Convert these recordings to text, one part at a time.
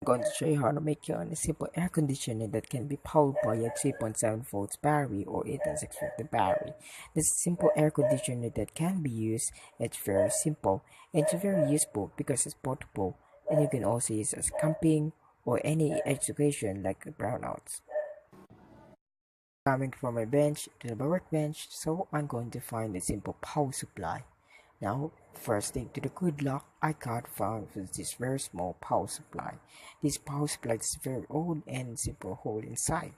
I'm going to show you how to make a simple air conditioner that can be powered by a 3.7 volts battery or 8.6 volt battery. This simple air conditioner that can be used, it's very simple and it's very useful because it's portable, and you can also use it as camping or any education like brownouts. Coming from my bench to the workbench, so I'm going to find a simple power supply. Now, first thing to the good luck I got found was this very small power supply. This power supply is very old and simple hole inside.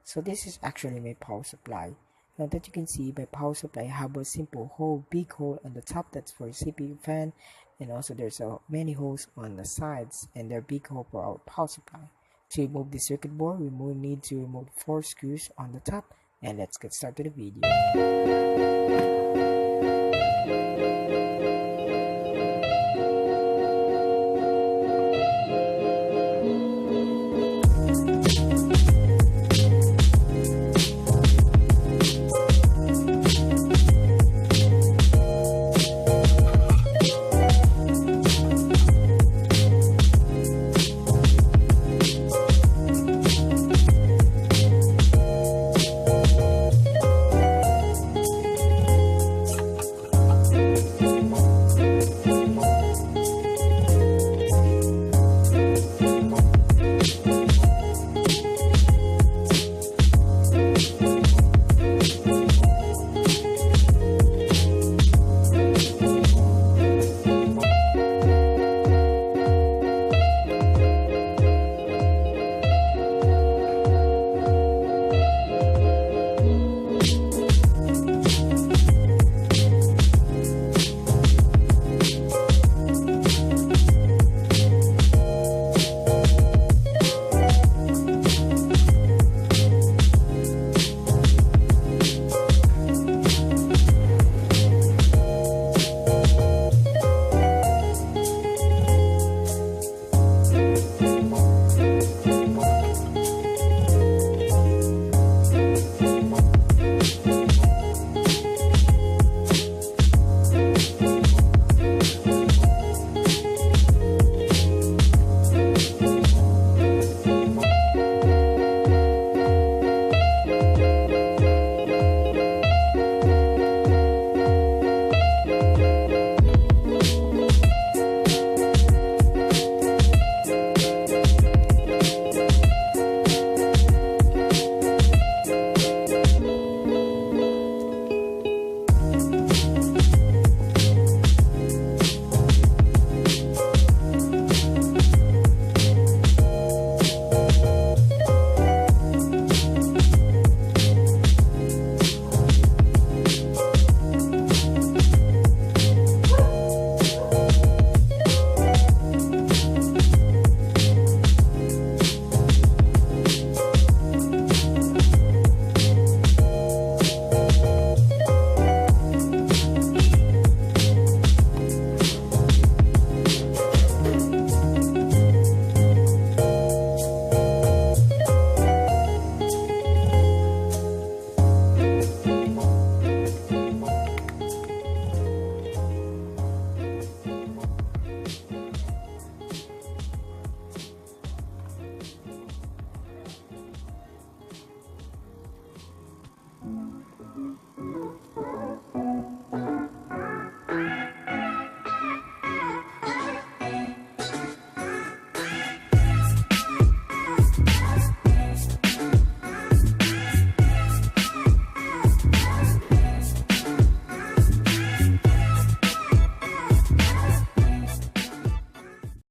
So this is actually my power supply. Now that you can see, my power supply have a simple hole, big hole on the top that's for CPU fan, and also there's many holes on the sides, and they're big hole for our power supply. To remove the circuit board, we will need to remove 4 screws on the top, and let's get started the video.